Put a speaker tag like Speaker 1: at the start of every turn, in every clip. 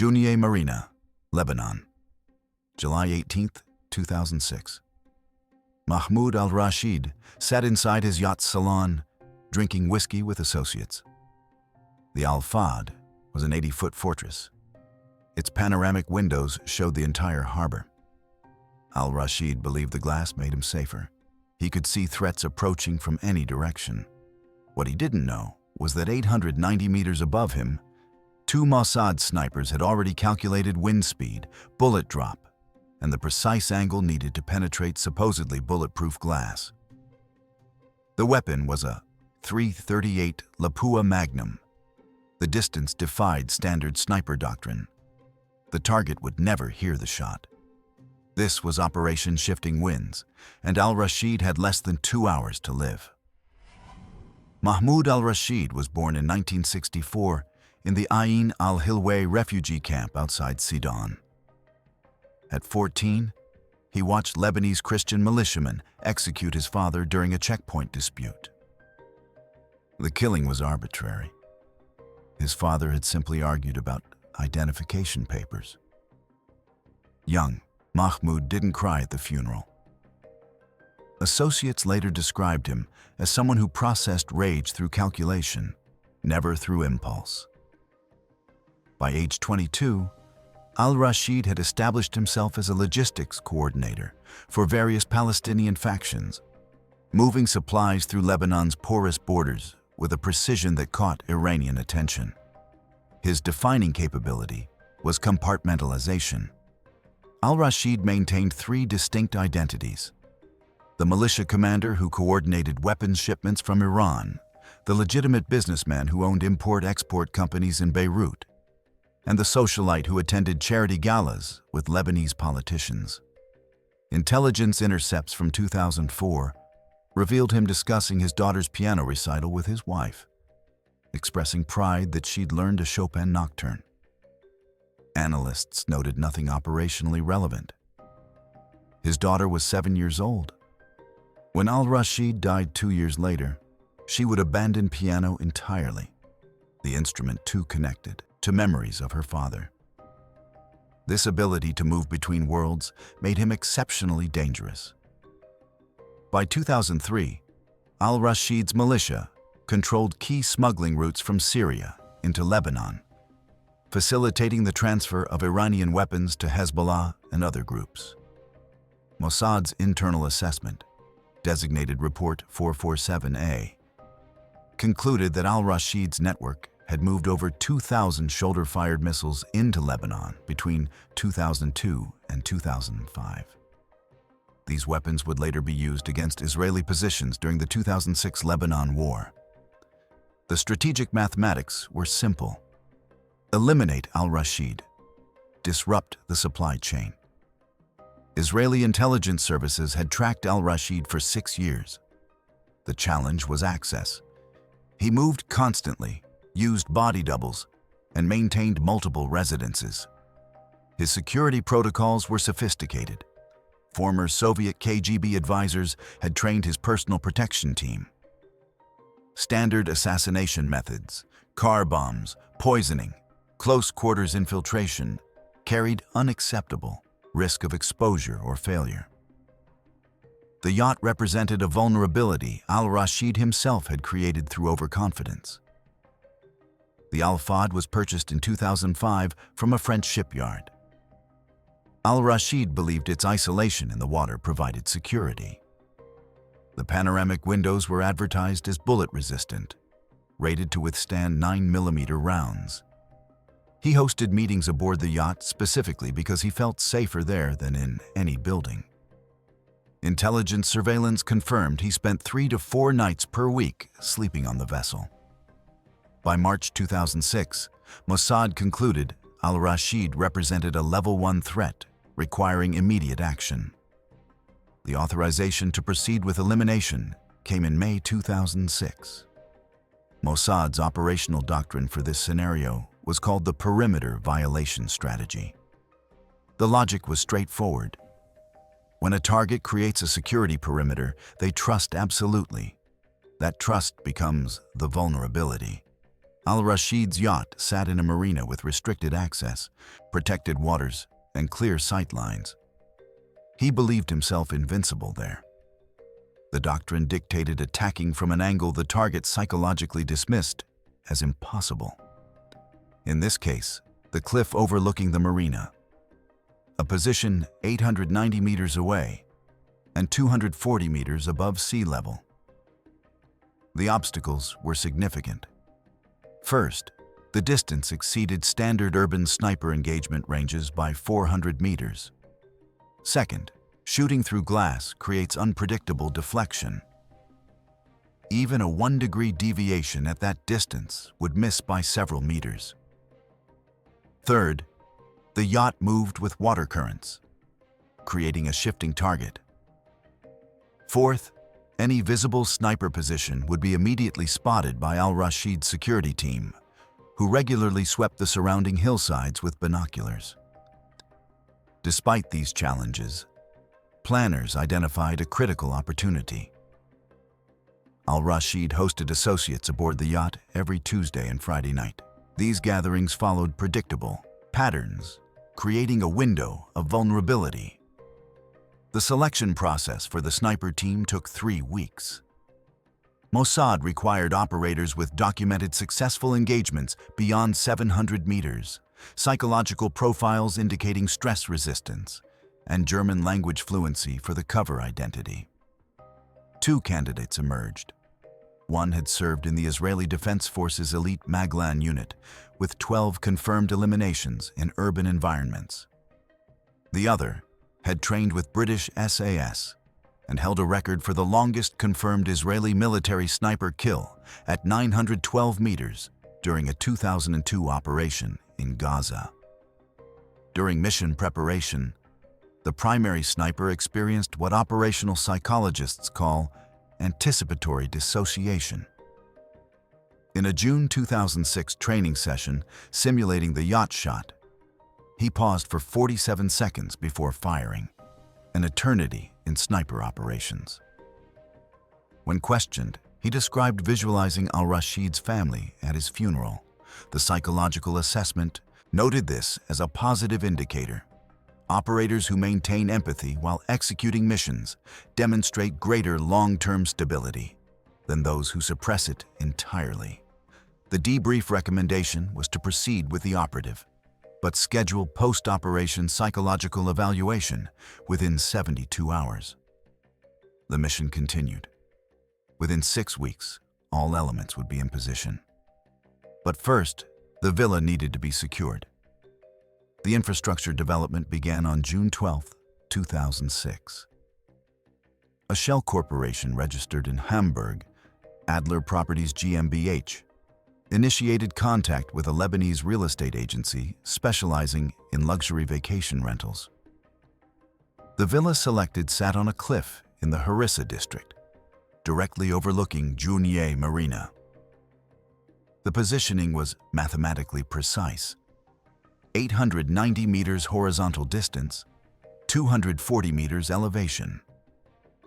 Speaker 1: Junia Marina, Lebanon, July 18, 2006. Mahmoud Al-Rashid sat inside his yacht's salon, drinking whiskey with associates. The Al-Fahd was an 80-foot fortress. Its panoramic windows showed the entire harbor. Al-Rashid believed the glass made him safer. He could see threats approaching from any direction. What he didn't know was that 890 meters above him, two Mossad snipers had already calculated wind speed, bullet drop, and the precise angle needed to penetrate supposedly bulletproof glass. The weapon was a .338 Lapua Magnum. The distance defied standard sniper doctrine. The target would never hear the shot. This was Operation Shifting Winds, and Al-Rashid had less than 2 hours to live. Mahmoud Al-Rashid was born in 1964 in the Ain al-Hilway refugee camp outside Sidon. At 14, he watched Lebanese Christian militiamen execute his father during a checkpoint dispute. The killing was arbitrary. His father had simply argued about identification papers. Young, Mahmoud didn't cry at the funeral. Associates later described him as someone who processed rage through calculation, never through impulse. By age 22, Al-Rashid had established himself as a logistics coordinator for various Palestinian factions, moving supplies through Lebanon's porous borders with a precision that caught Iranian attention. His defining capability was compartmentalization. Al-Rashid maintained 3 distinct identities: the militia commander who coordinated weapons shipments from Iran, the legitimate businessman who owned import-export companies in Beirut, and the socialite who attended charity galas with Lebanese politicians. Intelligence intercepts from 2004 revealed him discussing his daughter's piano recital with his wife, expressing pride that she'd learned a Chopin nocturne. Analysts noted nothing operationally relevant. His daughter was 7 years old. When Al-Rashid died 2 years later, she would abandon piano entirely, the instrument too connected to memories of her father. This ability to move between worlds made him exceptionally dangerous. By 2003, Al-Rashid's militia controlled key smuggling routes from Syria into Lebanon, facilitating the transfer of Iranian weapons to Hezbollah and other groups. Mossad's internal assessment, designated Report 447A, concluded that Al-Rashid's network had moved over 2,000 shoulder-fired missiles into Lebanon between 2002 and 2005. These weapons would later be used against Israeli positions during the 2006 Lebanon War. The strategic mathematics were simple: eliminate Al-Rashid, disrupt the supply chain. Israeli intelligence services had tracked Al-Rashid for 6 years. The challenge was access. He moved constantly, used body doubles, and maintained multiple residences. His security protocols were sophisticated. Former Soviet KGB advisors had trained his personal protection team. Standard assassination methods, car bombs, poisoning, close quarters infiltration carried unacceptable risk of exposure or failure. The yacht represented a vulnerability Al-Rashid himself had created through overconfidence. The Al-Fahd was purchased in 2005 from a French shipyard. Al-Rashid believed its isolation in the water provided security. The panoramic windows were advertised as bullet-resistant, rated to withstand 9mm rounds. He hosted meetings aboard the yacht specifically because he felt safer there than in any building. Intelligence surveillance confirmed he spent 3 to 4 nights per week sleeping on the vessel. By March 2006, Mossad concluded Al-Rashid represented a Level 1 threat requiring immediate action. The authorization to proceed with elimination came in May 2006. Mossad's operational doctrine for this scenario was called the perimeter violation strategy. The logic was straightforward. When a target creates a security perimeter, they trust absolutely. That trust becomes the vulnerability. Al-Rashid's yacht sat in a marina with restricted access, protected waters, and clear sight lines. He believed himself invincible there. The doctrine dictated attacking from an angle the target psychologically dismissed as impossible. In this case, the cliff overlooking the marina, a position 890 meters away and 240 meters above sea level. The obstacles were significant. First, the distance exceeded standard urban sniper engagement ranges by 400 meters. Second, shooting through glass creates unpredictable deflection. Even a 1-degree deviation at that distance would miss by several meters. Third, the yacht moved with water currents, creating a shifting target. Fourth, any visible sniper position would be immediately spotted by Al-Rashid's security team, who regularly swept the surrounding hillsides with binoculars. Despite these challenges, planners identified a critical opportunity. Al-Rashid hosted associates aboard the yacht every Tuesday and Friday night. These gatherings followed predictable patterns, creating a window of vulnerability. The selection process for the sniper team took 3 weeks. Mossad required operators with documented successful engagements beyond 700 meters, psychological profiles indicating stress resistance, and German language fluency for the cover identity. 2 candidates emerged. One had served in the Israeli Defense Forces elite Maglan unit, with 12 confirmed eliminations in urban environments. The other had trained with British SAS and held a record for the longest confirmed Israeli military sniper kill at 912 meters during a 2002 operation in Gaza. During mission preparation, the primary sniper experienced what operational psychologists call anticipatory dissociation. In a June 2006 training session simulating the yacht shot, he paused for 47 seconds before firing, an eternity in sniper operations. When questioned, he described visualizing Al-Rashid's family at his funeral. The psychological assessment noted this as a positive indicator. Operators who maintain empathy while executing missions demonstrate greater long-term stability than those who suppress it entirely. The debrief recommendation was to proceed with the operative, but schedule post-operation psychological evaluation within 72 hours. The mission continued. Within 6 weeks, all elements would be in position. But first, the villa needed to be secured. The infrastructure development began on June 12, 2006. A shell corporation registered in Hamburg, Adler Properties GmbH, initiated contact with a Lebanese real estate agency specializing in luxury vacation rentals. The villa selected sat on a cliff in the Harissa district, directly overlooking Junieh Marina. The positioning was mathematically precise. 890 meters horizontal distance, 240 meters elevation,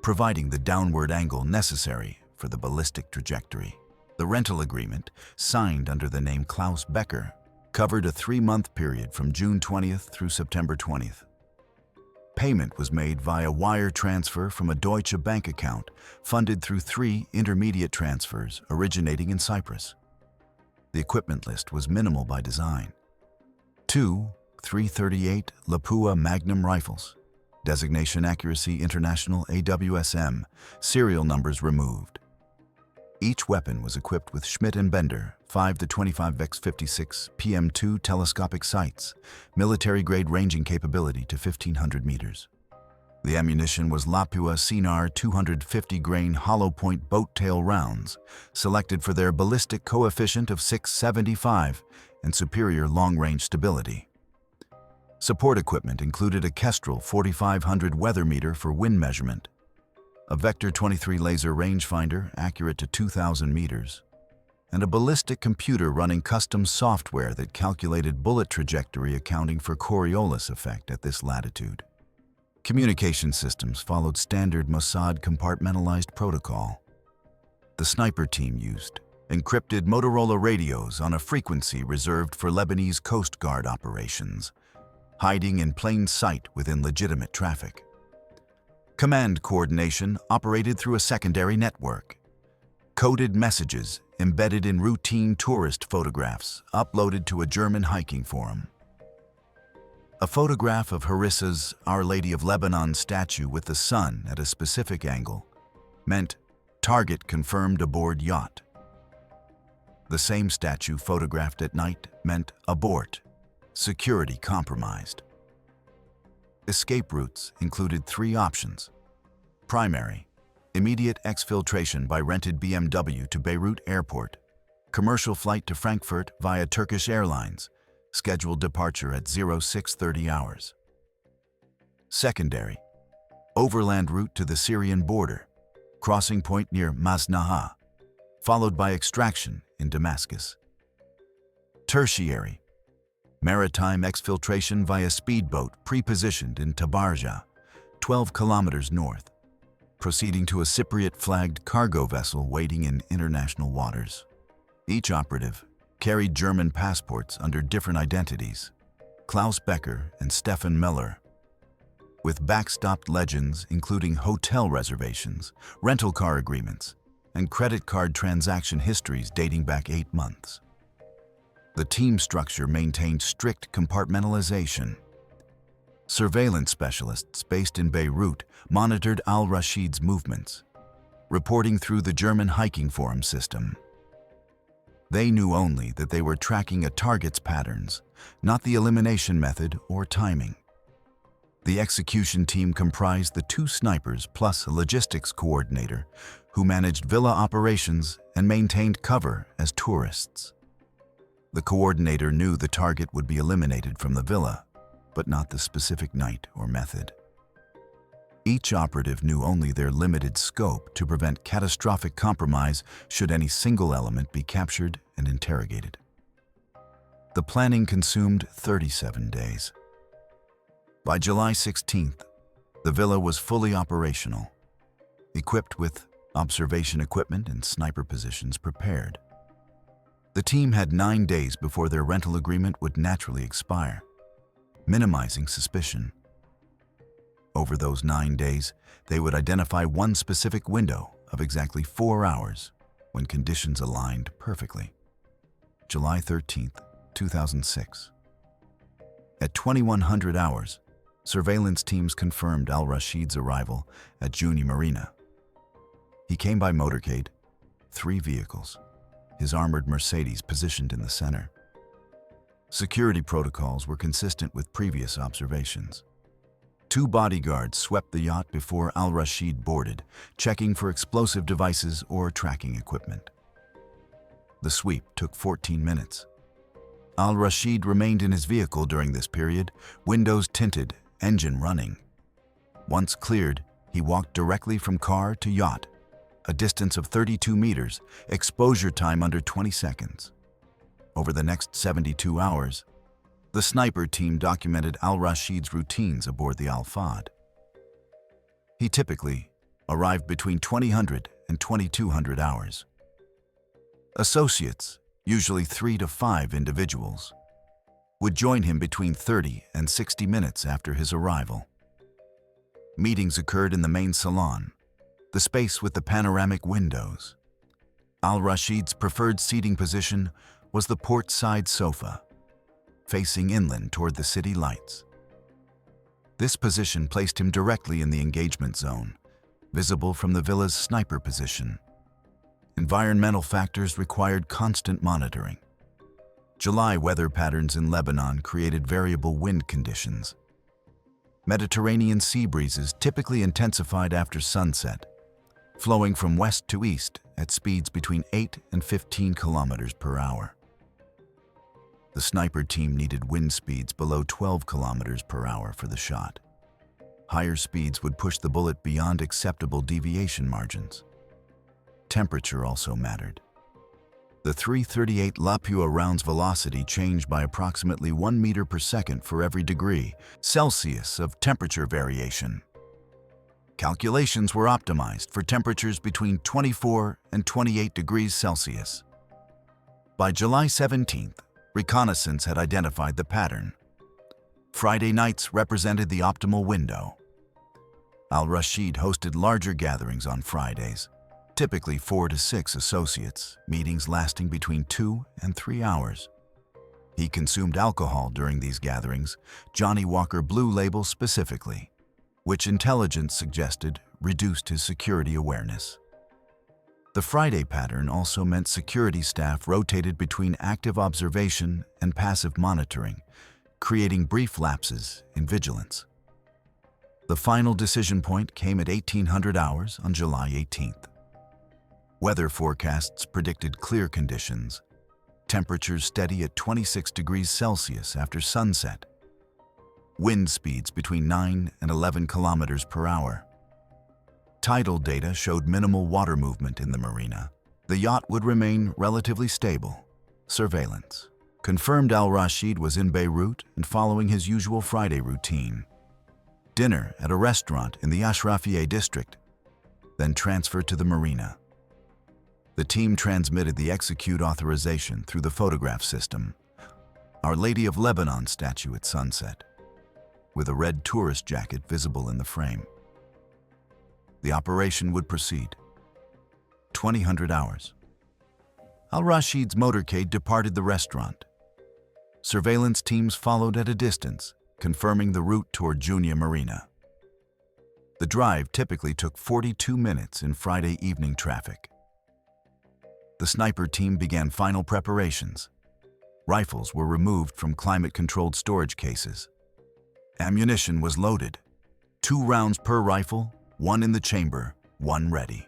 Speaker 1: providing the downward angle necessary for the ballistic trajectory. The rental agreement, signed under the name Klaus Becker, covered a 3-month period from June 20th through September 20th. Payment was made via wire transfer from a Deutsche Bank account funded through 3 intermediate transfers originating in Cyprus. The equipment list was minimal by design. 2 .338 Lapua Magnum rifles, designation accuracy international AWSM, serial numbers removed. Each weapon was equipped with Schmidt & Bender 5-25x56 PM2 telescopic sights, military-grade ranging capability to 1,500 meters. The ammunition was Lapua Sinar 250-grain hollow-point boat-tail rounds, selected for their ballistic coefficient of 675 and superior long-range stability. Support equipment included a Kestrel 4500 weather meter for wind measurement, a Vector 23 laser rangefinder accurate to 2,000 meters, and a ballistic computer running custom software that calculated bullet trajectory accounting for Coriolis effect at this latitude. Communication systems followed standard Mossad compartmentalized protocol. The sniper team used encrypted Motorola radios on a frequency reserved for Lebanese Coast Guard operations, hiding in plain sight within legitimate traffic. Command coordination operated through a secondary network. Coded messages embedded in routine tourist photographs uploaded to a German hiking forum. A photograph of Harissa's Our Lady of Lebanon statue with the sun at a specific angle meant target confirmed aboard yacht. The same statue photographed at night meant abort, security compromised. Escape routes included 3 options. Primary, immediate exfiltration by rented BMW to Beirut Airport, commercial flight to Frankfurt via Turkish Airlines, scheduled departure at 0630 hours. Secondary, overland route to the Syrian border, crossing point near Masnaha, followed by extraction in Damascus. Tertiary, maritime exfiltration via speedboat pre-positioned in Tabarja, 12 kilometers north, proceeding to a Cypriot-flagged cargo vessel waiting in international waters. Each operative carried German passports under different identities, Klaus Becker and Stefan Miller, with backstopped legends including hotel reservations, rental car agreements, and credit card transaction histories dating back 8 months. The team structure maintained strict compartmentalization. Surveillance specialists based in Beirut monitored Al-Rashid's movements, reporting through the German hiking forum system. They knew only that they were tracking a target's patterns, not the elimination method or timing. The execution team comprised the 2 snipers plus a logistics coordinator who managed villa operations and maintained cover as tourists. The coordinator knew the target would be eliminated from the villa, but not the specific night or method. Each operative knew only their limited scope to prevent catastrophic compromise should any single element be captured and interrogated. The planning consumed 37 days. By July 16th, the villa was fully operational, equipped with observation equipment and sniper positions prepared. The team had 9 days before their rental agreement would naturally expire, minimizing suspicion. Over those 9 days, they would identify one specific window of exactly 4 hours when conditions aligned perfectly. July 13th, 2006. At 2100 hours, surveillance teams confirmed Al-Rashid's arrival at Juni Marina. He came by motorcade, 3 vehicles, his armored Mercedes positioned in the center. Security protocols were consistent with previous observations. 2 bodyguards swept the yacht before Al-Rashid boarded, checking for explosive devices or tracking equipment. The sweep took 14 minutes. Al-Rashid remained in his vehicle during this period, windows tinted, engine running. Once cleared, he walked directly from car to yacht, a distance of 32 meters, exposure time under 20 seconds. Over the next 72 hours, the sniper team documented Al-Rashid's routines aboard the Al-Fahd. He typically arrived between 2000 and 2200 hours. Associates, usually 3 to 5 individuals, would join him between 30 and 60 minutes after his arrival. Meetings occurred in the main salon, the space with the panoramic windows. Al-Rashid's preferred seating position was the port side sofa, facing inland toward the city lights. This position placed him directly in the engagement zone, visible from the villa's sniper position. Environmental factors required constant monitoring. July weather patterns in Lebanon created variable wind conditions. Mediterranean sea breezes typically intensified after sunset, flowing from west to east at speeds between 8 and 15 kilometers per hour. The sniper team needed wind speeds below 12 kilometers per hour for the shot. Higher speeds would push the bullet beyond acceptable deviation margins. Temperature also mattered. The .338 Lapua round's velocity changed by approximately 1 meter per second for every degree Celsius of temperature variation. Calculations were optimized for temperatures between 24 and 28 degrees Celsius, By July 17th, reconnaissance had identified the pattern. Friday nights represented the optimal window. Al-Rashid hosted larger gatherings on Fridays, typically 4 to 6 associates, meetings lasting between 2 and 3 hours. He consumed alcohol during these gatherings, Johnny Walker Blue Label specifically, which intelligence suggested reduced his security awareness. The Friday pattern also meant security staff rotated between active observation and passive monitoring, creating brief lapses in vigilance. The final decision point came at 1800 hours on July 18th. Weather forecasts predicted clear conditions, temperatures steady at 26 degrees Celsius after sunset, wind speeds between 9 and 11 kilometers per hour. Tidal data showed minimal water movement in the marina. The yacht would remain relatively stable. Surveillance confirmed Al-Rashid was in Beirut and following his usual Friday routine. Dinner at a restaurant in the Ashrafiyeh district, then transferred to the marina. The team transmitted the execute authorization through the photograph system. Our Lady of Lebanon statue at sunset, with a red tourist jacket visible in the frame. The operation would proceed. 2000 hours. Al-Rashid's motorcade departed the restaurant. Surveillance teams followed at a distance, confirming the route toward Junia Marina. The drive typically took 42 minutes in Friday evening traffic. The sniper team began final preparations. Rifles were removed from climate-controlled storage cases. Ammunition was loaded. 2 rounds per rifle, 1 in the chamber, 1 ready.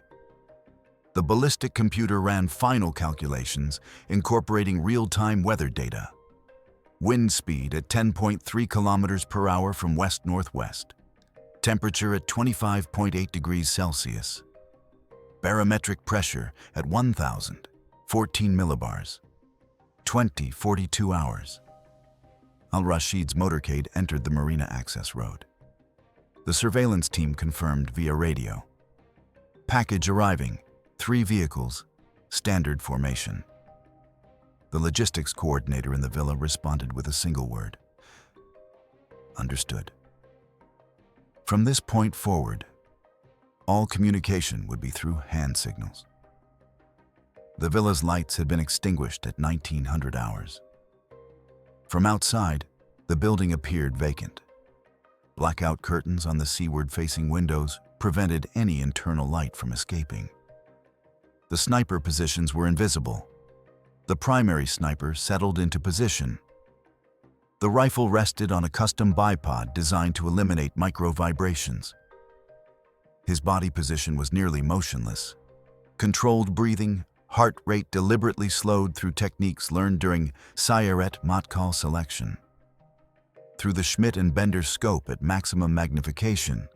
Speaker 1: The ballistic computer ran final calculations, incorporating real-time weather data. Wind speed at 10.3 kilometers per hour from west-northwest. Temperature at 25.8 degrees Celsius. Barometric pressure at 1,014 millibars. 42 hours. Al-Rashid's motorcade entered the marina access road. The surveillance team confirmed via radio. Package arriving, 3 vehicles, standard formation. The logistics coordinator in the villa responded with a single word. Understood. From this point forward, all communication would be through hand signals. The villa's lights had been extinguished at 1900 hours. From outside, the building appeared vacant. Blackout curtains on the seaward-facing windows prevented any internal light from escaping. The sniper positions were invisible. The primary sniper settled into position. The rifle rested on a custom bipod designed to eliminate micro-vibrations. His body position was nearly motionless. Controlled breathing, heart rate deliberately slowed through techniques learned during Sayeret Matkal selection. Through the Schmidt and Bender scope at maximum magnification,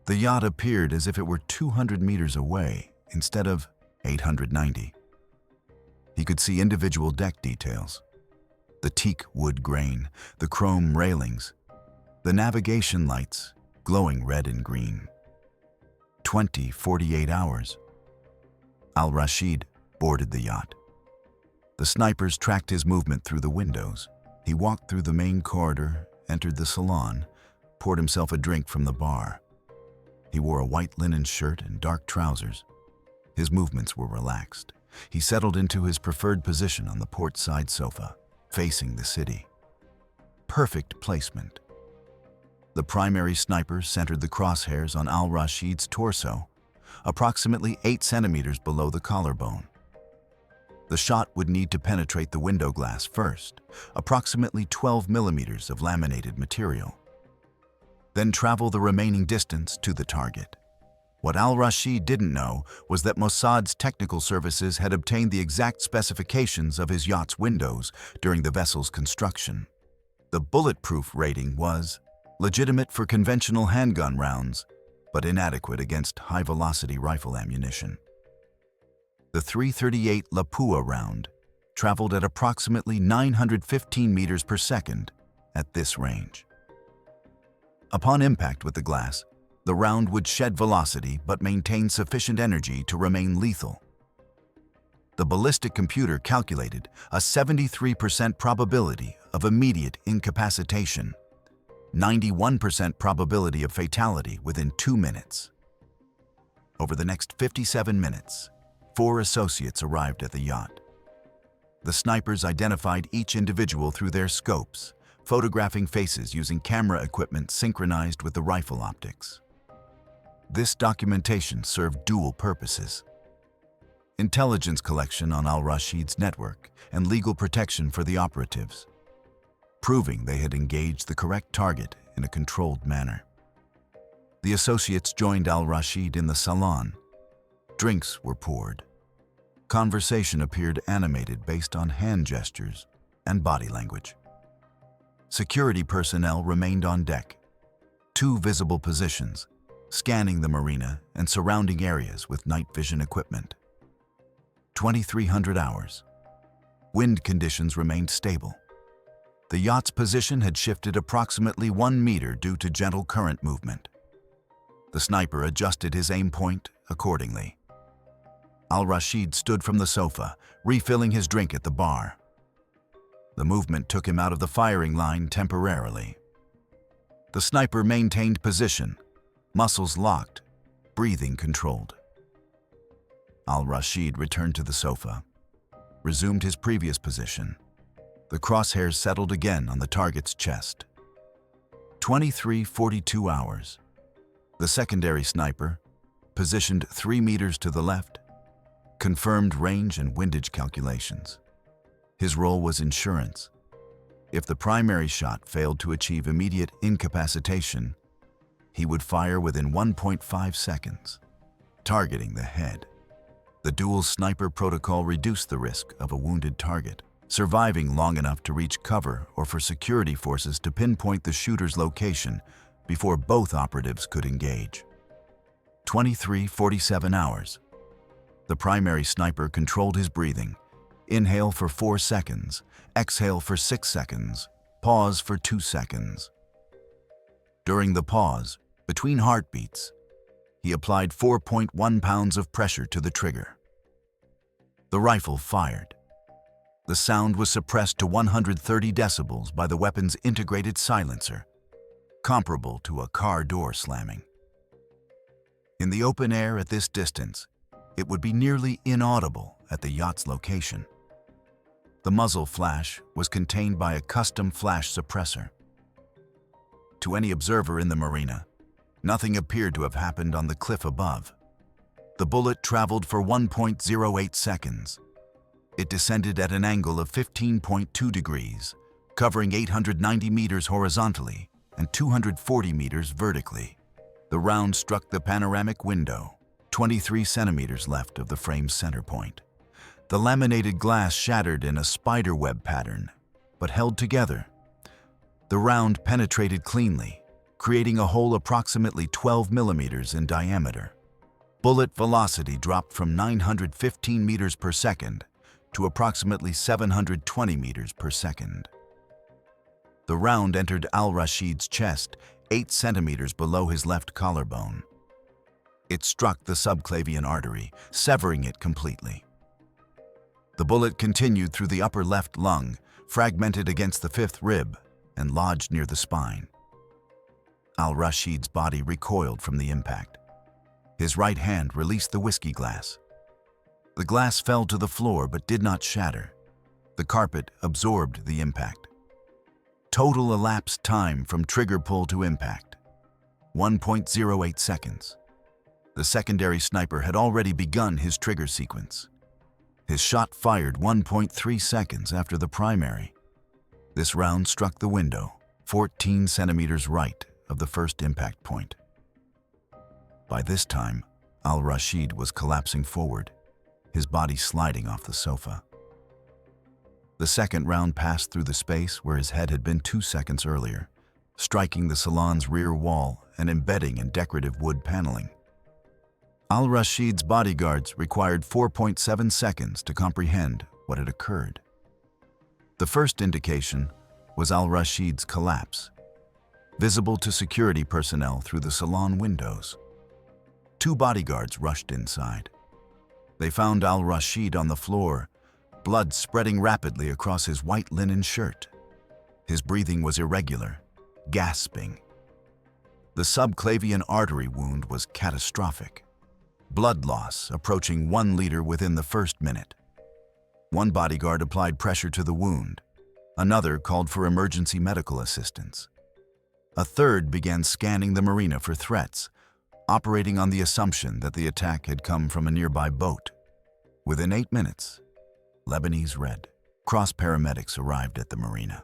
Speaker 1: the yacht appeared as if it were 200 meters away instead of 890. He could see individual deck details. The teak wood grain, the chrome railings, the navigation lights glowing red and green. 48 hours. Al-Rashid boarded the yacht. The snipers tracked his movement through the windows. He walked through the main corridor, entered the salon, poured himself a drink from the bar. He wore a white linen shirt and dark trousers. His movements were relaxed. He settled into his preferred position on the port side sofa, facing the city. Perfect placement. The primary sniper centered the crosshairs on Al-Rashid's torso, approximately 8 centimeters below the collarbone. The shot would need to penetrate the window glass first, approximately 12 millimeters of laminated material. Then travel the remaining distance to the target. What Al-Rashid didn't know was that Mossad's technical services had obtained the exact specifications of his yacht's windows during the vessel's construction. The bulletproof rating was legitimate for conventional handgun rounds, but inadequate against high-velocity rifle ammunition. The .338 Lapua round traveled at approximately 915 meters per second at this range. Upon impact with the glass, the round would shed velocity but maintain sufficient energy to remain lethal. The ballistic computer calculated a 73% probability of immediate incapacitation, 91% probability of fatality within 2 minutes. Over the next 57 minutes, 4 associates arrived at the yacht. The snipers identified each individual through their scopes, photographing faces using camera equipment synchronized with the rifle optics. This documentation served dual purposes: intelligence collection on Al-Rashid's network and legal protection for the operatives, proving they had engaged the correct target in a controlled manner. The associates joined Al-Rashid in the salon. Drinks were poured. Conversation appeared animated based on hand gestures and body language. Security personnel remained on deck, 2 visible positions, scanning the marina and surrounding areas with night vision equipment. 2,300 hours. Wind conditions remained stable. The yacht's position had shifted approximately 1 meter due to gentle current movement. The sniper adjusted his aim point accordingly. Al-Rashid stood from the sofa, refilling his drink at the bar. The movement took him out of the firing line temporarily. The sniper maintained position, muscles locked, breathing controlled. Al-Rashid returned to the sofa, resumed his previous position. The crosshairs settled again on the target's chest. 23:42 hours. The secondary sniper, positioned 3 meters to the left, confirmed range and windage calculations. His role was insurance. If the primary shot failed to achieve immediate incapacitation, he would fire within 1.5 seconds, targeting the head. The dual sniper protocol reduced the risk of a wounded target, surviving long enough to reach cover or for security forces to pinpoint the shooter's location before both operatives could engage. 23:47 hours. The primary sniper controlled his breathing. Inhale for 4 seconds, exhale for 6 seconds, pause for 2 seconds. During the pause, between heartbeats, he applied 4.1 pounds of pressure to the trigger. The rifle fired. The sound was suppressed to 130 decibels by the weapon's integrated silencer, comparable to a car door slamming. In the open air at this distance, it would be nearly inaudible at the yacht's location. The muzzle flash was contained by a custom flash suppressor. To any observer in the marina, nothing appeared to have happened on the cliff above. The bullet traveled for 1.08 seconds. It descended at an angle of 15.2 degrees, covering 890 meters horizontally and 240 meters vertically. The round struck the panoramic window, 23 centimeters left of the frame's center point. The laminated glass shattered in a spider web pattern, but held together. The round penetrated cleanly, creating a hole approximately 12 millimeters in diameter. Bullet velocity dropped from 915 meters per second to approximately 720 meters per second. The round entered Al-Rashid's chest 8 centimeters below his left collarbone. It struck the subclavian artery, severing it completely. The bullet continued through the upper left lung, fragmented against the 5th rib, and lodged near the spine. Al-Rashid's body recoiled from the impact. His right hand released the whiskey glass. The glass fell to the floor but did not shatter. The carpet absorbed the impact. Total elapsed time from trigger pull to impact: 1.08 seconds. The secondary sniper had already begun his trigger sequence. His shot fired 1.3 seconds after the primary. This round struck the window, 14 centimeters right of the first impact point. By this time, Al-Rashid was collapsing forward, his body sliding off the sofa. The second round passed through the space where his head had been 2 seconds earlier, striking the salon's rear wall and embedding in decorative wood paneling. Al-Rashid's bodyguards required 4.7 seconds to comprehend what had occurred. The first indication was Al-Rashid's collapse, visible to security personnel through the salon windows. 2 bodyguards rushed inside. They found Al-Rashid on the floor, blood spreading rapidly across his white linen shirt. His breathing was irregular, gasping. The subclavian artery wound was catastrophic. Blood loss approaching 1 liter within the first minute. One bodyguard applied pressure to the wound. Another called for emergency medical assistance. A third began scanning the marina for threats, operating on the assumption that the attack had come from a nearby boat. Within 8 minutes, Lebanese Red Cross paramedics arrived at the marina.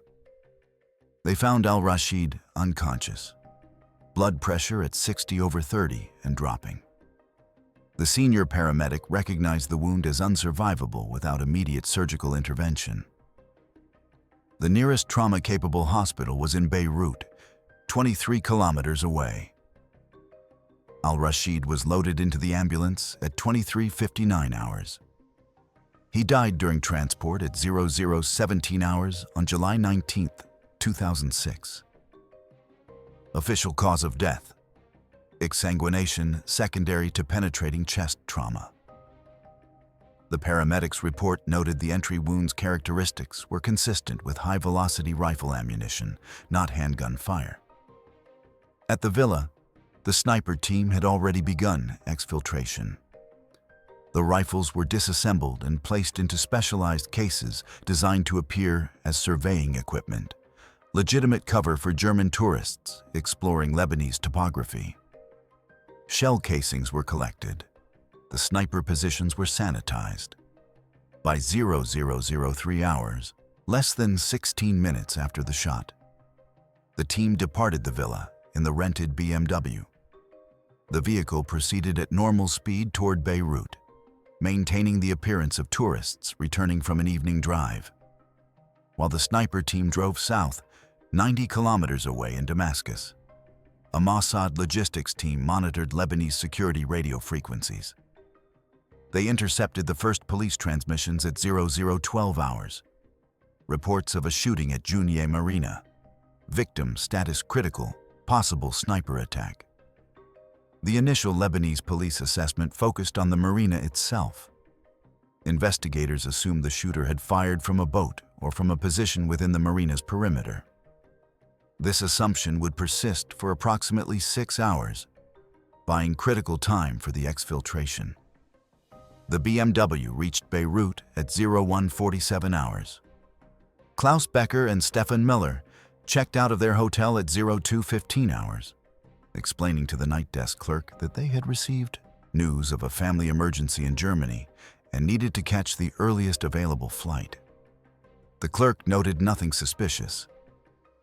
Speaker 1: They found Al-Rashid unconscious, blood pressure at 60/30 and dropping. The senior paramedic recognized the wound as unsurvivable without immediate surgical intervention. The nearest trauma-capable hospital was in Beirut, 23 kilometers away. Al-Rashid was loaded into the ambulance at 23:59 hours. He died during transport at 00:17 hours on July 19, 2006. Official cause of death: exsanguination secondary to penetrating chest trauma. The paramedics' report noted the entry wound's characteristics were consistent with high-velocity rifle ammunition, not handgun fire. At the villa, the sniper team had already begun exfiltration. The rifles were disassembled and placed into specialized cases designed to appear as surveying equipment, legitimate cover for German tourists exploring Lebanese topography. Shell casings were collected. The sniper positions were sanitized. By 00:03 hours, less than 16 minutes after the shot, the team departed the villa in the rented BMW. The vehicle proceeded at normal speed toward Beirut, maintaining the appearance of tourists returning from an evening drive, while the sniper team drove south, 90 kilometers away in Damascus. A Mossad logistics team monitored Lebanese security radio frequencies. They intercepted the first police transmissions at 00:12 hours. Reports of a shooting at Junia Marina. Victim status critical, possible sniper attack. The initial Lebanese police assessment focused on the marina itself. Investigators assumed the shooter had fired from a boat or from a position within the marina's perimeter. This assumption would persist for approximately 6 hours, buying critical time for the exfiltration. The BMW reached Beirut at 01:47 hours. Klaus Becker and Stefan Miller checked out of their hotel at 02:15 hours, explaining to the night desk clerk that they had received news of a family emergency in Germany and needed to catch the earliest available flight. The clerk noted nothing suspicious.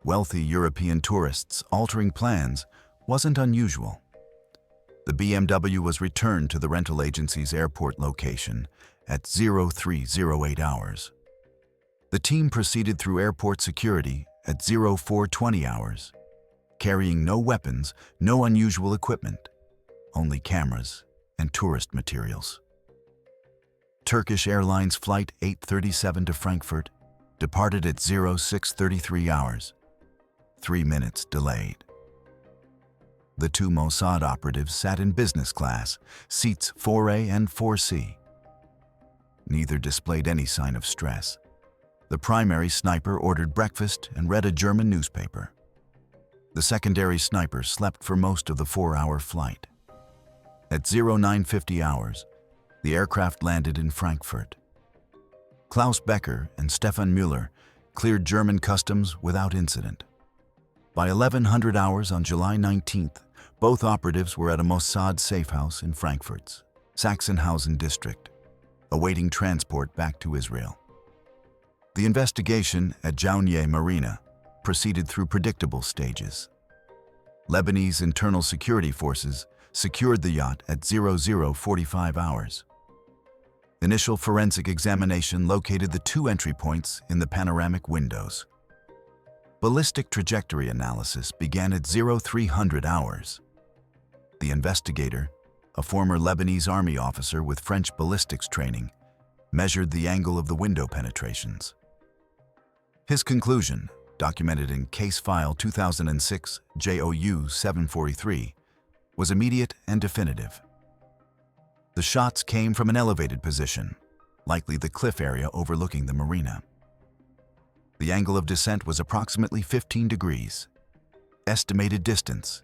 Speaker 1: Wealthy European tourists altering plans wasn't unusual. The BMW was returned to the rental agency's airport location at 03:08 hours. The team proceeded through airport security at 04:20 hours, carrying no weapons, no unusual equipment, only cameras and tourist materials. Turkish Airlines Flight 837 to Frankfurt departed at 06:33 hours, 3 minutes delayed. The two Mossad operatives sat in business class, seats 4A and 4C. Neither displayed any sign of stress. The primary sniper ordered breakfast and read a German newspaper. The secondary sniper slept for most of the 4-hour flight. At 09:50 hours, the aircraft landed in Frankfurt. Klaus Becker and Stefan Müller cleared German customs without incident. By 1100 hours on July 19th, both operatives were at a Mossad safe house in Frankfurt's Sachsenhausen district, awaiting transport back to Israel. The investigation at Junia Marina proceeded through predictable stages. Lebanese internal security forces secured the yacht at 00:45 hours. Initial forensic examination located the 2 entry points in the panoramic windows. Ballistic trajectory analysis began at 0300 hours. The investigator, a former Lebanese army officer with French ballistics training, measured the angle of the window penetrations. His conclusion, documented in Case File 2006 JOU 743, was immediate and definitive. The shots came from an elevated position, likely the cliff area overlooking the marina. The angle of descent was approximately 15 degrees. Estimated distance,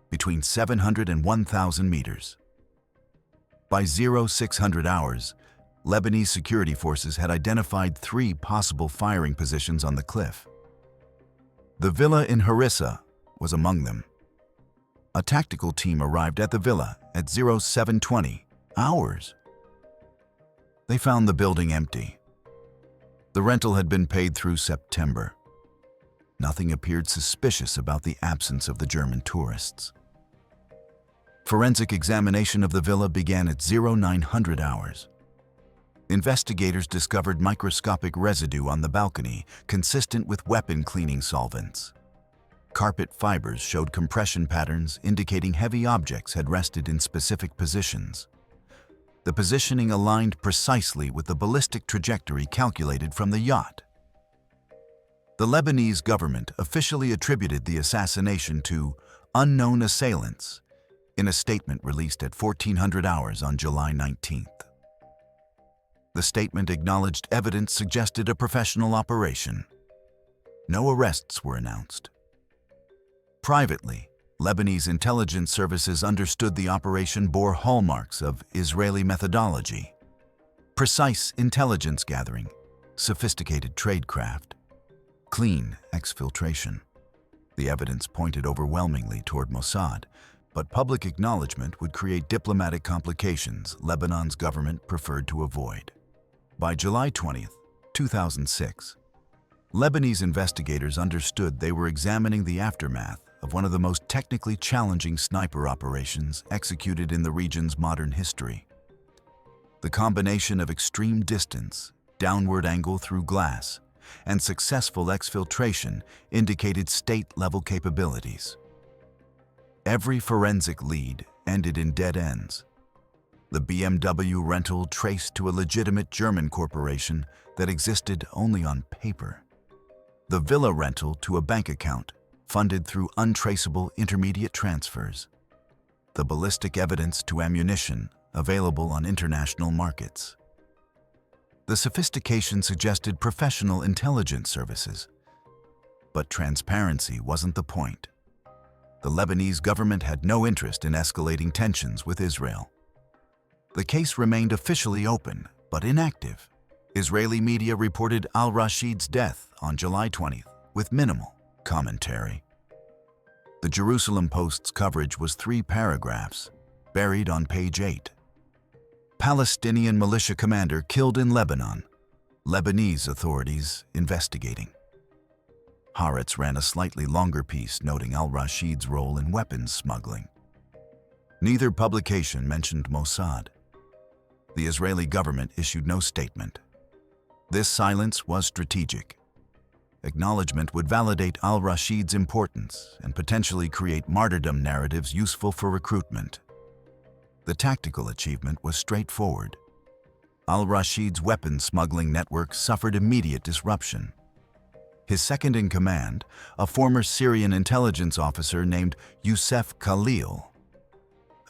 Speaker 1: between 700 and 1,000 meters. By 0600 hours, Lebanese security forces had identified 3 possible firing positions on the cliff. The villa in Harissa was among them. A tactical team arrived at the villa at 0720 hours. They found the building empty. The rental had been paid through September. Nothing appeared suspicious about the absence of the German tourists. Forensic examination of the villa began at 0900 hours. Investigators discovered microscopic residue on the balcony consistent with weapon cleaning solvents. Carpet fibers showed compression patterns indicating heavy objects had rested in specific positions. The positioning aligned precisely with the ballistic trajectory calculated from the yacht. The Lebanese government officially attributed the assassination to unknown assailants in a statement released at 1400 hours on July 19th. The statement acknowledged evidence suggested a professional operation. No arrests were announced. Privately, Lebanese intelligence services understood the operation bore hallmarks of Israeli methodology: precise intelligence gathering, sophisticated tradecraft, clean exfiltration. The evidence pointed overwhelmingly toward Mossad, but public acknowledgement would create diplomatic complications Lebanon's government preferred to avoid. By July 20, 2006, Lebanese investigators understood they were examining the aftermath of one of the most technically challenging sniper operations executed in the region's modern history. The combination of extreme distance, downward angle through glass, and successful exfiltration indicated state-level capabilities. Every forensic lead ended in dead ends. The BMW rental traced to a legitimate German corporation that existed only on paper. The villa rental to a bank account funded through untraceable intermediate transfers. The ballistic evidence to ammunition available on international markets. The sophistication suggested professional intelligence services. But transparency wasn't the point. The Lebanese government had no interest in escalating tensions with Israel. The case remained officially open, but inactive. Israeli media reported Al-Rashid's death on July 20th with minimal commentary. The Jerusalem Post's coverage was 3 paragraphs, buried on page 8. Palestinian militia commander killed in Lebanon. Lebanese authorities investigating. Haaretz ran a slightly longer piece noting Al-Rashid's role in weapons smuggling. Neither publication mentioned Mossad. The Israeli government issued no statement. This silence was strategic. Acknowledgement would validate Al-Rashid's importance and potentially create martyrdom narratives useful for recruitment. The tactical achievement was straightforward. Al-Rashid's weapons smuggling network suffered immediate disruption. His second-in-command, a former Syrian intelligence officer named Youssef Khalil,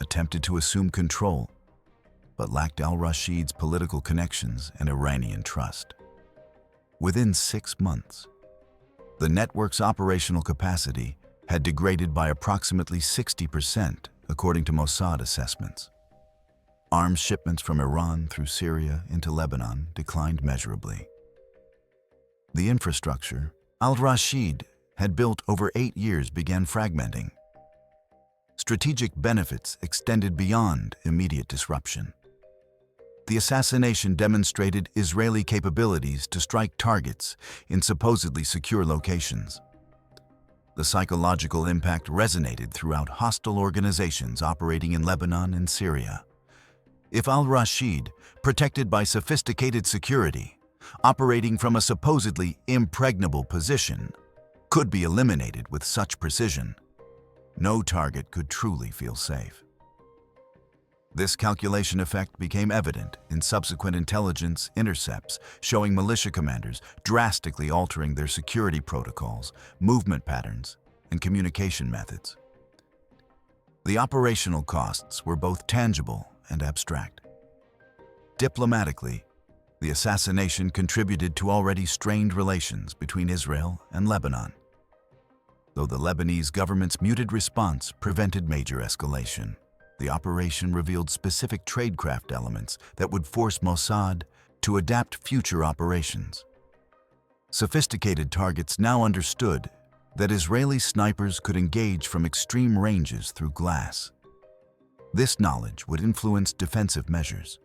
Speaker 1: attempted to assume control, but lacked Al-Rashid's political connections and Iranian trust. Within 6 months, the network's operational capacity had degraded by approximately 60%, according to Mossad assessments. Arms shipments from Iran through Syria into Lebanon declined measurably. The infrastructure Al-Rashid had built over 8 years began fragmenting. Strategic benefits extended beyond immediate disruption. The assassination demonstrated Israeli capabilities to strike targets in supposedly secure locations. The psychological impact resonated throughout hostile organizations operating in Lebanon and Syria. If Al-Rashid, protected by sophisticated security, operating from a supposedly impregnable position, could be eliminated with such precision, no target could truly feel safe. This calculation effect became evident in subsequent intelligence intercepts showing militia commanders drastically altering their security protocols, movement patterns, and communication methods. The operational costs were both tangible and abstract. Diplomatically, the assassination contributed to already strained relations between Israel and Lebanon, though the Lebanese government's muted response prevented major escalation. The operation revealed specific tradecraft elements that would force Mossad to adapt future operations. Sophisticated targets now understood that Israeli snipers could engage from extreme ranges through glass. This knowledge would influence defensive measures.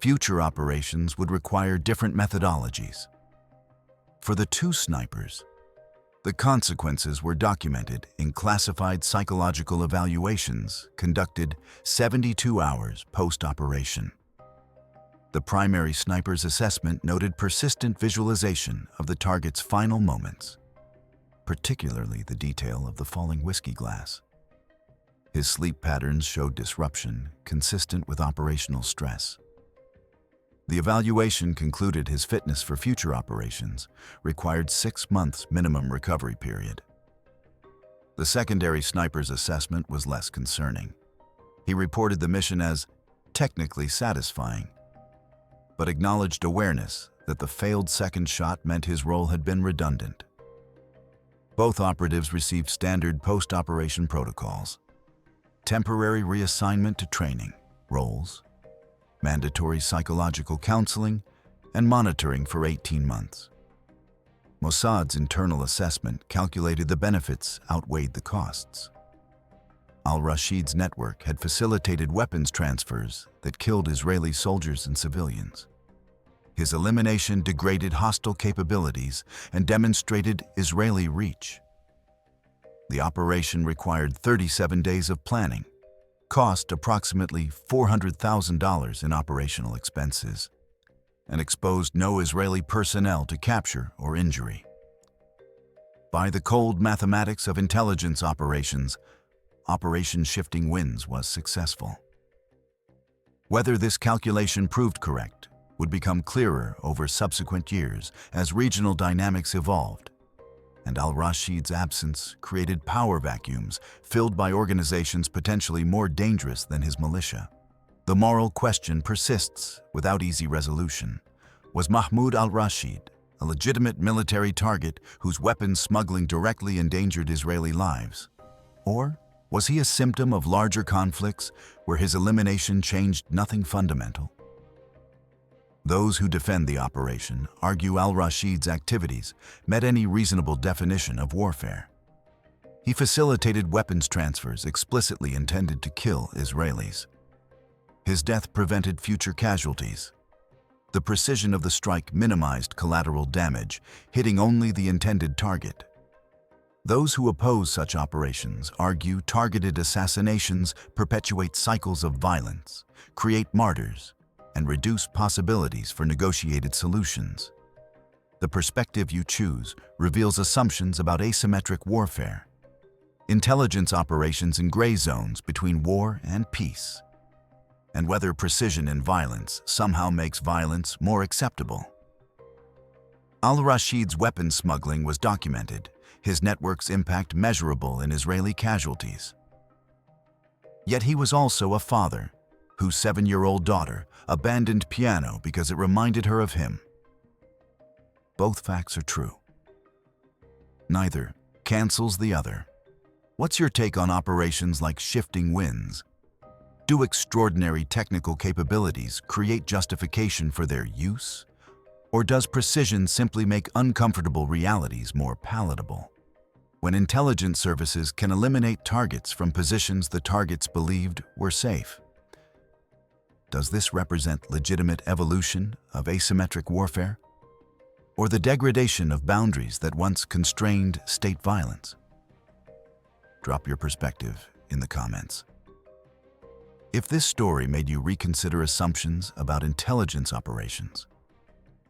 Speaker 1: Future operations would require different methodologies. For the two snipers, the consequences were documented in classified psychological evaluations conducted 72 hours post-operation. The primary sniper's assessment noted persistent visualization of the target's final moments, particularly the detail of the falling whiskey glass. His sleep patterns showed disruption consistent with operational stress. The evaluation concluded his fitness for future operations required 6 months minimum recovery period. The secondary sniper's assessment was less concerning. He reported the mission as technically satisfying, but acknowledged awareness that the failed second shot meant his role had been redundant. Both operatives received standard post-operation protocols: temporary reassignment to training, roles, mandatory psychological counseling, and monitoring for 18 months. Mossad's internal assessment calculated the benefits outweighed the costs. Al-Rashid's network had facilitated weapons transfers that killed Israeli soldiers and civilians. His elimination degraded hostile capabilities and demonstrated Israeli reach. The operation required 37 days of planning, cost approximately $400,000 in operational expenses, and exposed no Israeli personnel to capture or injury. By the cold mathematics of intelligence operations, Operation Shifting Winds was successful. Whether this calculation proved correct would become clearer over subsequent years as regional dynamics evolved, and Al-Rashid's absence created power vacuums filled by organizations potentially more dangerous than his militia. The moral question persists without easy resolution. Was Mahmoud Al-Rashid a legitimate military target whose weapons smuggling directly endangered Israeli lives? Or was he a symptom of larger conflicts where his elimination changed nothing fundamental? Those who defend the operation argue Al-Rashid's activities met any reasonable definition of warfare. He facilitated weapons transfers explicitly intended to kill Israelis. His death prevented future casualties. The precision of the strike minimized collateral damage, hitting only the intended target. Those who oppose such operations argue targeted assassinations perpetuate cycles of violence, create martyrs, and reduce possibilities for negotiated solutions. The perspective you choose reveals assumptions about asymmetric warfare, intelligence operations in gray zones between war and peace, and whether precision in violence somehow makes violence more acceptable. Al-Rashid's weapons smuggling was documented, his network's impact measurable in Israeli casualties. Yet he was also a father whose 7-year-old daughter abandoned piano because it reminded her of him. Both facts are true. Neither cancels the other. What's your take on operations like Shifting Winds? Do extraordinary technical capabilities create justification for their use? Or does precision simply make uncomfortable realities more palatable? When intelligence services can eliminate targets from positions the targets believed were safe, does this represent legitimate evolution of asymmetric warfare? Or the degradation of boundaries that once constrained state violence? Drop your perspective in the comments. If this story made you reconsider assumptions about intelligence operations,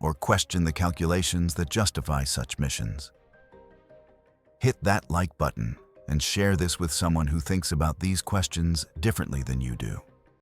Speaker 1: or question the calculations that justify such missions, hit that like button and share this with someone who thinks about these questions differently than you do.